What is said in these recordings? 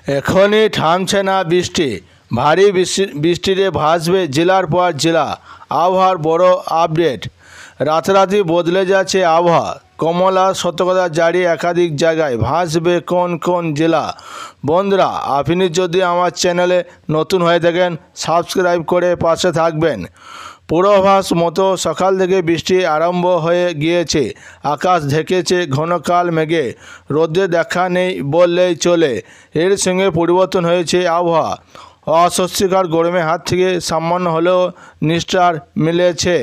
এখনই থামছে না বৃষ্টি। ভারী বৃষ্টিতে ভাসবে জেলার পর জেলা। আবহাওয়ার বড় আপডেট। রাতারাতি বদলে যাচ্ছে আবহাওয়া। কমলা সতর্কতা জারি একাধিক জায়গায়। ভাসবে কোন কোন জেলা? বন্ধুরা, আপনি যদি আমার চ্যানেলে নতুন হয়ে থাকেন সাবস্ক্রাইব করে পাশে থাকবেন। পূর্বাভাস মতো সকাল থেকে বৃষ্টি আরম্ভ হয়ে গিয়েছে। আকাশ ঢেকেছে ঘন কাল মেঘে। রোদের দেখা নেই বললেই চলে। এর সঙ্গে পরিবর্তন হয়েছে আবহাওয়া। অস্বস্তিকর গরমের হাত থেকে সামান্য হলেও নিস্তার মিলেছে।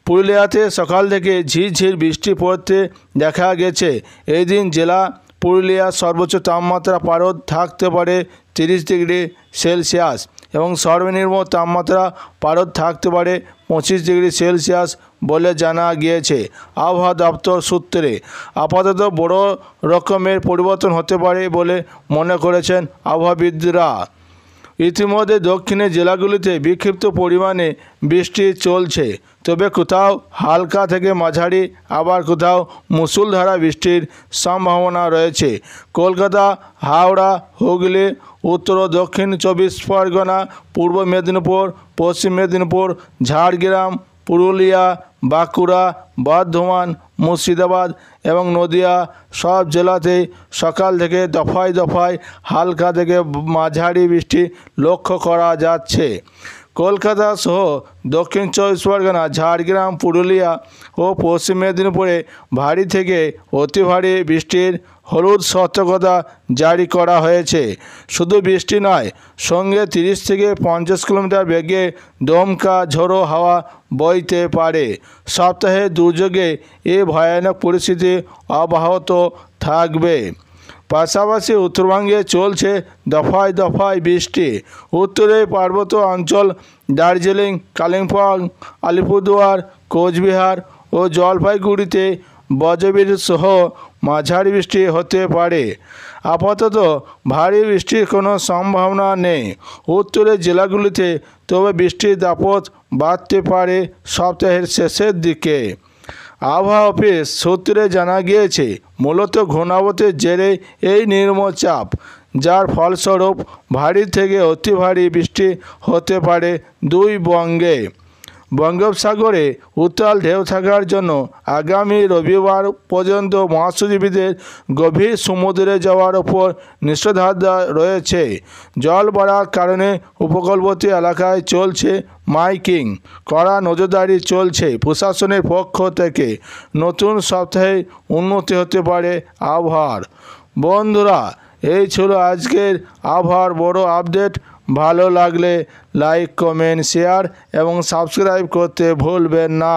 পুরুলিয়াতে সকাল থেকে ঝিরঝির বৃষ্টি পড়তে দেখা গেছে। এই দিন জেলা পুরুলিয়ার সর্বোচ্চ তাপমাত্রা পারদ থাকতে পারে 30 ডিগ্রি সেলসিয়াস এবং সর্বনিম্ন তাপমাত্রা পারদ থাকতে পারে 25 ডিগ্রি সেলসিয়াস বলে জানা গিয়েছে আবহাওয়া দপ্তর সূত্রে। আপাতত বড় রকমের পরিবর্তন হতে পারে বলে মনে করেছেন আবহাওয়াবিদরা। ইতিমধ্যে দক্ষিণের জেলাগুলিতে বিক্ষিপ্ত পরিমাণে বৃষ্টি চলছে, তবে কোথাও হালকা থেকে মাঝারি, আবার কোথাও মুষলধারা বৃষ্টির সম্ভাবনা রয়েছে। কলকাতা, হাওড়া, হুগলি, উত্তর ও দক্ষিণ 24 পরগনা, পূর্ব মেদিনীপুর, পশ্চিম মেদিনীপুর, ঝাড়গ্রাম, পুরুলিয়া, বাঁকুড়া, বর্ধমান, মুর্শিদাবাদ এবং নদিয়া সব জেলাতেই সকাল থেকে দফায় দফায় হালকা থেকে মাঝারি বৃষ্টি লক্ষ্য করা যাচ্ছে। কলকাতা সহ দক্ষিণ 24 পরগনা, ঝাড়গ্রাম, পুরুলিয়া ও পশ্চিম মেদিনীপুরে ভারী থেকে অতি ভারী বৃষ্টির হলুদ সতর্কতা জারি করা হয়েছে। শুধু বৃষ্টি নয়, সঙ্গে 30 থেকে 50 কিলোমিটার বেগে দমকা ঝোড়ো হাওয়া বইতে পারে। সপ্তাহে দুর্যোগে এই ভয়ানক পরিস্থিতি অব্যাহত থাকবে। পাশাপাশি উত্তরবঙ্গে চলছে দফায় দফায় বৃষ্টি। উত্তরে পার্বত্য অঞ্চল, দার্জিলিং, কালিম্পং, আলিপুরদুয়ার, কোচবিহার ও জলপাইগুড়িতে বজ্রবিদ্যুৎ সহ মাঝারি বৃষ্টি হতে পারে। আপাতত ভারী বৃষ্টির কোনো সম্ভাবনা নেই উত্তরের জেলাগুলিতে, তবে বৃষ্টির দাপট বাড়তে পারে সপ্তাহের শেষের দিকে। আবহাওয়া অফিস সূত্রে জানা গিয়েছে, মূলত ঘূর্ণাবর্তের জেরে এই নিম্নচাপ, যার ফলস্বরূপ ভারী থেকে অতি ভারী বৃষ্টি হতে পারে দুই বঙ্গে। বঙ্গোপসাগরে উত্তাল ঢেউ থাকার জন্য আগামী রবিবার পর্যন্ত মৎস্যজীবীদের গভীর সমুদ্রে যাওয়ার ওপর নিষেধাজ্ঞা রয়েছে। জল বাড়ার কারণে উপকূলবর্তী এলাকায় চলছে মাইকিং। কড়া নজরদারি চলছে প্রশাসনের পক্ষ থেকে। নতুন সপ্তাহে উন্নতি হতে পারে আবহাওয়ার। বন্ধুরা, এই ছিল আজকের আবহাওয়ার বড় আপডেট। ভালো লাগলে লাইক, কমেন্ট, শেয়ার এবং সাবস্ক্রাইব করতে ভুলবেন না।